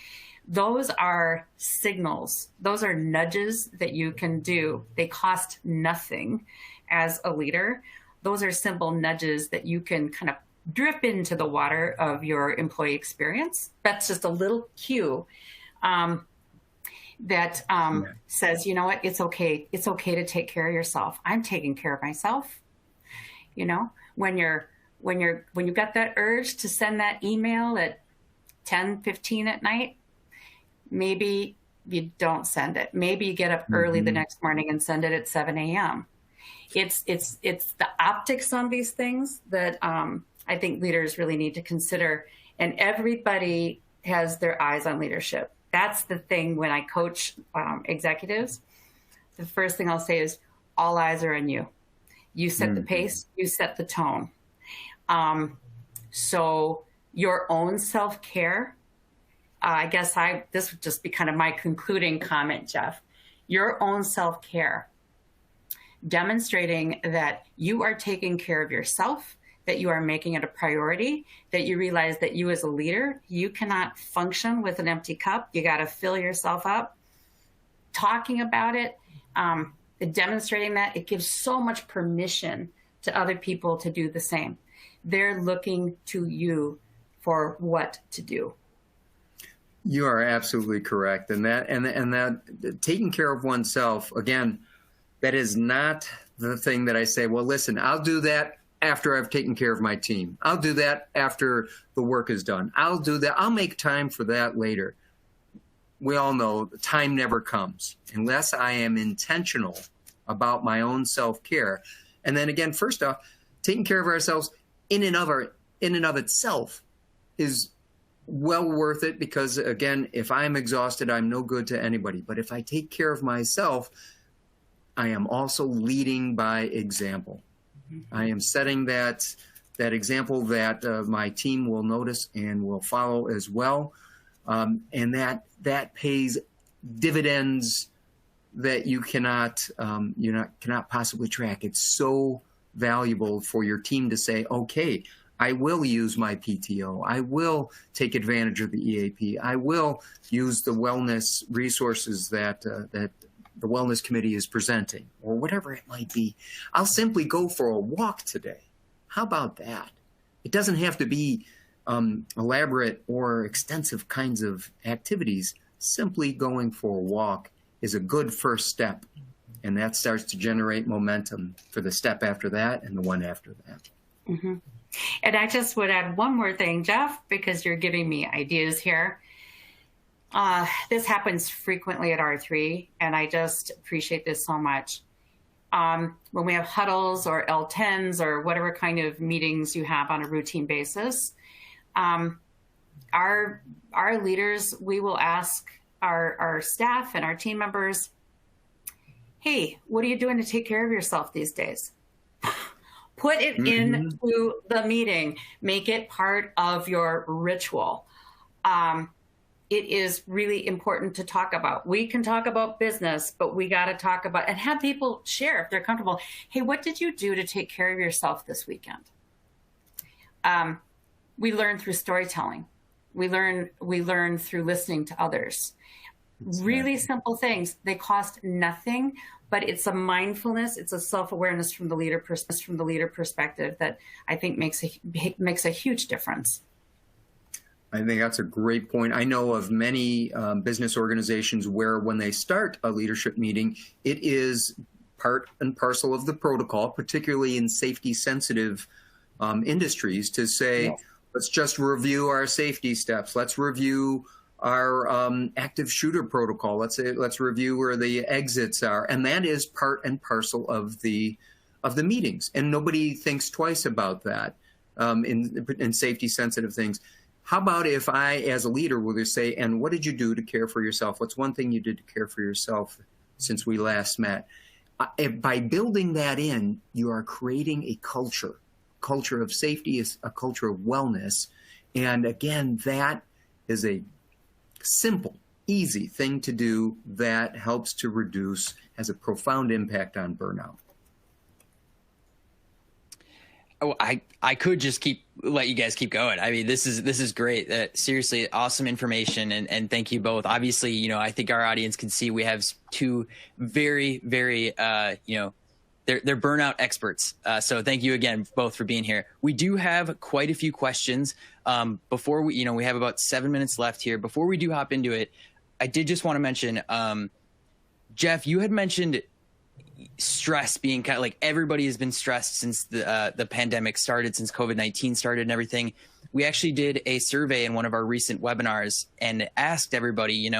Those are signals. Those are nudges that you can do. They cost nothing as a leader. Those are simple nudges that you can kind of drip into the water of your employee experience. That's just a little cue that says, you know what, it's okay. It's okay to take care of yourself. I'm taking care of myself. When you got that urge to send that email at 10:15 at night, maybe you don't send it. Maybe you get up early the next morning and send it at 7 a.m. It's the optics on these things that I think leaders really need to consider. And everybody has their eyes on leadership. That's the thing when I coach executives. The first thing I'll say is all eyes are on you. You set the pace, you set the tone. So your own self-care, I guess this would just be kind of my concluding comment, Jeff. Your own self-care, demonstrating that you are taking care of yourself, that you are making it a priority, that you realize that you as a leader, you cannot function with an empty cup. You got to fill yourself up. Talking about it, demonstrating that, it gives so much permission to other people to do the same. They're looking to you for what to do. You are absolutely correct. And that taking care of oneself, again, that is not the thing that I say, well, listen, I'll do that after I've taken care of my team. I'll do that after the work is done. I'll do that. I'll make time for that later. We all know time never comes unless I am intentional about my own self-care. And then again, first off, taking care of ourselves in and of itself is well worth it, because again, if I'm exhausted, I'm no good to anybody. But if I take care of myself, I am also leading by example. I am setting that example that my team will notice and will follow as well. And that pays dividends that you cannot possibly track. It's so valuable for your team to say, okay, I will use my PTO. I will take advantage of the EAP. I will use the wellness resources that the Wellness Committee is presenting, or whatever it might be. I'll simply go for a walk today. How about that? It doesn't have to be elaborate or extensive kinds of activities. Simply going for a walk is a good first step And that starts to generate momentum for the step after that and the one after that. Mm-hmm. And I just would add one more thing, Jeff, because you're giving me ideas here. This happens frequently at R3, and I just appreciate this so much. When we have huddles or L10s or whatever kind of meetings you have on a routine basis, our leaders, we will ask our staff and our team members, hey, what are you doing to take care of yourself these days? Put it into the meeting. Make it part of your ritual. It is really important to talk about. We can talk about business, but we got to talk about and have people share if they're comfortable. Hey, what did you do to take care of yourself this weekend? We learn through storytelling. We learn through listening to others. Really simple things. They cost nothing, but it's a mindfulness. It's a self-awareness from the leader perspective that I think makes a huge difference. I think that's a great point. I know of many business organizations where when they start a leadership meeting, it is part and parcel of the protocol, particularly in safety-sensitive industries, to say, let's just review our safety steps. Let's review our active shooter protocol. Let's review where the exits are, and that is part and parcel of the meetings. And nobody thinks twice about that in safety-sensitive things. How about if I, as a leader, will just say, and what did you do to care for yourself? What's one thing you did to care for yourself since we last met? By building that in, you are creating a culture of safety, is a culture of wellness. And again, that is a simple, easy thing to do that helps to reduce, has a profound impact on burnout. Oh, I could just let you guys keep going. I mean, this is great. Seriously, awesome information, and thank you both. Obviously, I think our audience can see we have two very, very, they're burnout experts. So thank you again both for being here. We do have quite a few questions. Before we have about 7 minutes left here. Before we do hop into it, I did just want to mention, Jeff, you had mentioned stress being kind of like everybody has been stressed since the pandemic started, since COVID-19 started and everything. We actually did a survey in one of our recent webinars and asked everybody,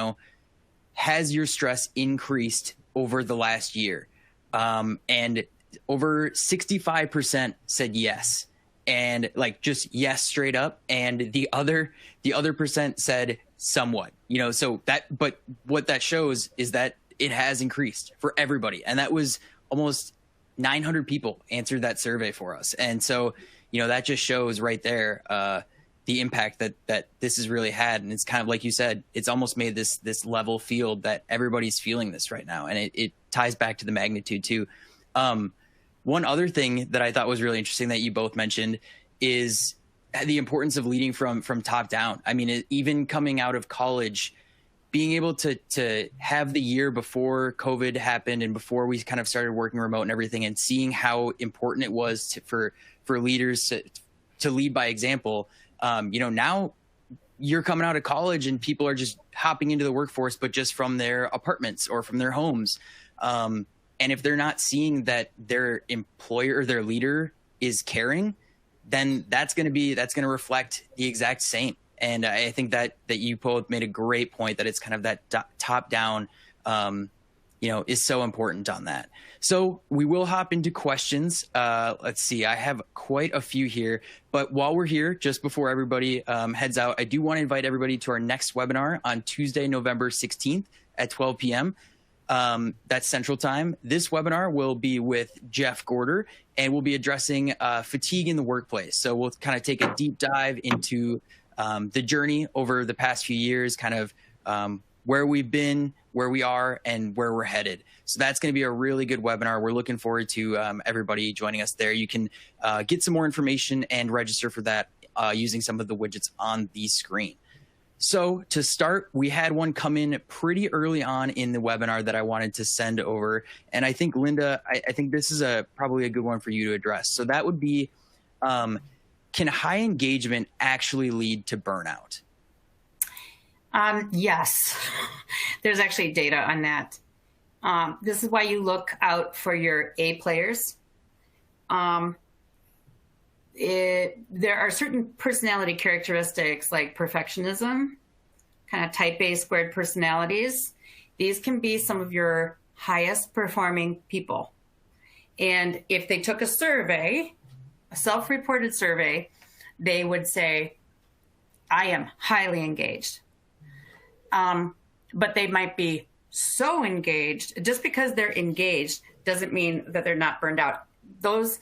has your stress increased over the last year? And over 65% said yes. And like just yes, straight up. And the other percent said somewhat, so but what that shows is that it has increased for everybody. And that was almost 900 people answered that survey for us. And so, that just shows right there the impact that this has really had. And it's kind of like you said, it's almost made this level field that everybody's feeling this right now. And it ties back to the magnitude too. One other thing that I thought was really interesting that you both mentioned is the importance of leading from top down. I mean, even coming out of college, being able to have the year before COVID happened and before we kind of started working remote and everything, and seeing how important it was for leaders to lead by example. Now you're coming out of college and people are just hopping into the workforce, but just from their apartments or from their homes. And if they're not seeing that their employer or their leader is caring, then that's going to reflect the exact same. And I think that you both made a great point that it's kind of that top down, is so important on that. So we will hop into questions. Let's see. I have quite a few here. But while we're here, just before everybody heads out, I do want to invite everybody to our next webinar on Tuesday, November 16th at 12 p.m. That's Central Time. This webinar will be with Jeff Gorter, and we'll be addressing fatigue in the workplace. So we'll kind of take a deep dive into the journey over the past few years, kind of where we've been, where we are, and where we're headed. So that's going to be a really good webinar. We're looking forward to everybody joining us there. You can get some more information and register for that using some of the widgets on the screen. So to start, we had one come in pretty early on in the webinar that I wanted to send over. And I think, Linda, I think this is probably a good one for you to address. So that would be, can high engagement actually lead to burnout? Yes, there's actually data on that. This is why you look out for your A players. There are certain personality characteristics like perfectionism, kind of type A squared personalities. These can be some of your highest performing people. And if they took a survey, a self-reported survey, they would say, I am highly engaged. But they might be so engaged. Just because they're engaged doesn't mean that they're not burned out. Those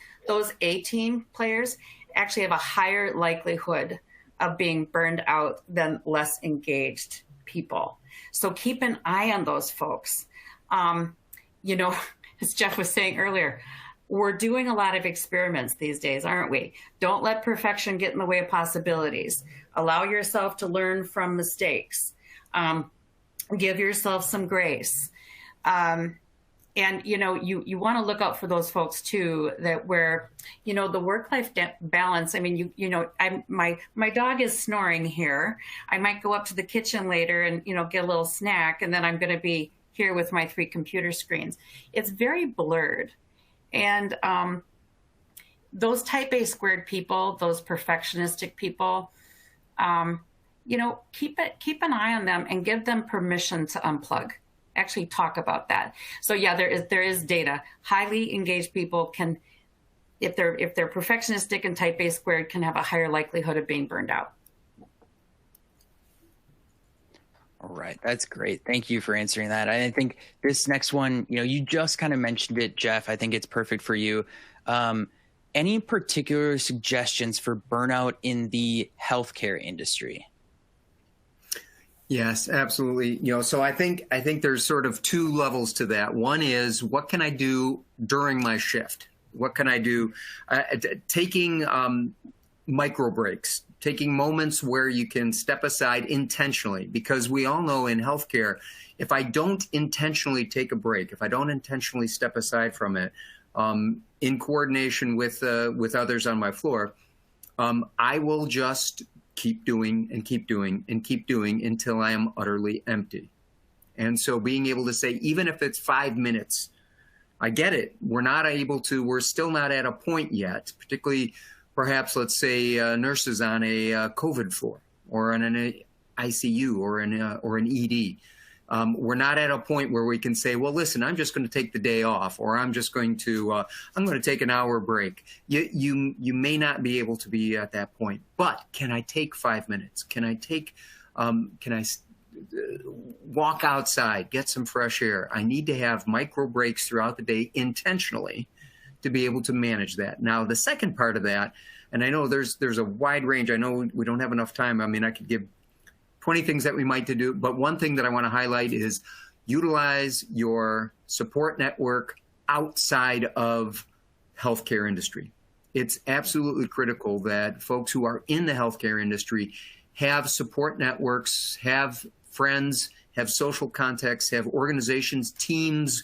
A-team players actually have a higher likelihood of being burned out than less engaged people. So keep an eye on those folks. As Jeff was saying earlier, we're doing a lot of experiments these days, aren't we? Don't let perfection get in the way of possibilities. Allow yourself to learn from mistakes. Give yourself some grace. And, you want to look out for those folks too, that where, the work-life balance. I mean, my dog is snoring here. I might go up to the kitchen later and, get a little snack, and then I'm going to be here with my 3 computer screens. It's very blurred. And those type A squared people, those perfectionistic people, keep an eye on them and give them permission to unplug. Actually talk about that. So yeah, there is data. Highly engaged people can, if they're perfectionistic and type A squared, can have a higher likelihood of being burned out. All right. That's great. Thank you for answering that. I think this next one, you just kind of mentioned it, Jeff. I think it's perfect for you. Any particular suggestions for burnout in the healthcare industry? Yes, absolutely. So I think there's sort of 2 levels to that. One is, what can I do during my shift? What can I do? Taking micro breaks, taking moments where you can step aside intentionally, because we all know in healthcare, if I don't intentionally take a break, if I don't intentionally step aside from it, in coordination with others on my floor, I will just keep doing and keep doing and keep doing until I am utterly empty. And so being able to say, even if it's 5 minutes, I get it. We're still not at a point yet, particularly perhaps, let's say, nurses on a COVID floor or in an ICU or an ED. We're not at a point where we can say, well, listen, I'm just going to take the day off, or I'm going to take an hour break. You may not be able to be at that point, but can I take 5 minutes? Can I walk outside, get some fresh air? I need to have micro breaks throughout the day intentionally to be able to manage that. Now, the second part of that, and I know there's a wide range. I know we don't have enough time. I mean, I could give 20 things that we might do, but one thing that I want to highlight is utilize your support network outside of healthcare industry. It's absolutely critical that folks who are in the healthcare industry have support networks, have friends, have social contacts, have organizations, teams,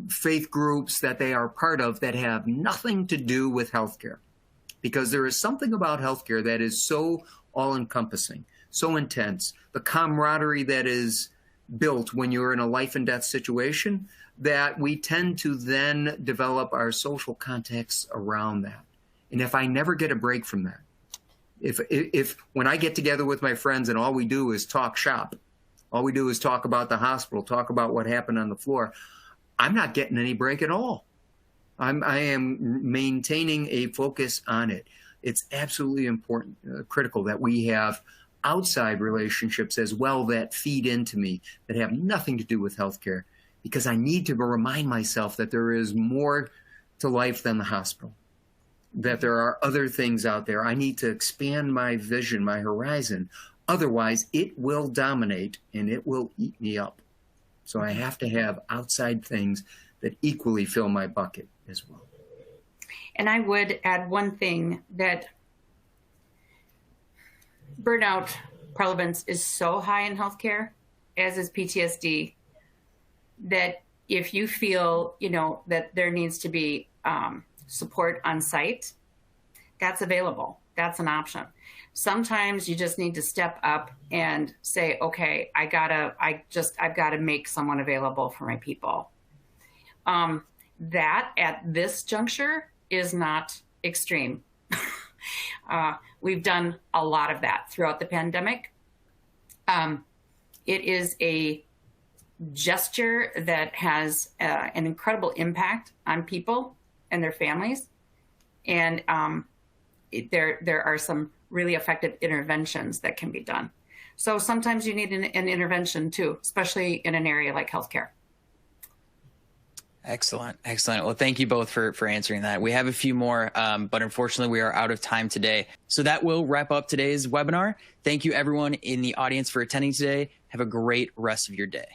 faith groups that they are part of that have nothing to do with healthcare. Because there is something about healthcare that is so all-encompassing, so intense, the camaraderie that is built when you're in a life and death situation, that we tend to then develop our social contexts around that. And if I never get a break from that, if when I get together with my friends and all we do is talk shop, all we do is talk about the hospital, talk about what happened on the floor, I'm not getting any break at all. I am maintaining a focus on it. It's absolutely important, critical that we have outside relationships as well that feed into me, that have nothing to do with healthcare, because I need to remind myself that there is more to life than the hospital, that there are other things out there. I need to expand my vision, my horizon. Otherwise, it will dominate and it will eat me up. So I have to have outside things that equally fill my bucket as well. And I would add one thing, that burnout prevalence is so high in healthcare, as is PTSD, that if you feel, that there needs to be support on site, that's available. That's an option. Sometimes you just need to step up and say, okay, I've got to make someone available for my people. That at this juncture is not extreme. We've done a lot of that throughout the pandemic. It is a gesture that has an incredible impact on people and their families. And there are some really effective interventions that can be done. So sometimes you need an intervention too, especially in an area like healthcare. Excellent. Excellent. Well, thank you both for answering that. We have a few more, but unfortunately we are out of time today. So that will wrap up today's webinar. Thank you everyone in the audience for attending today. Have a great rest of your day.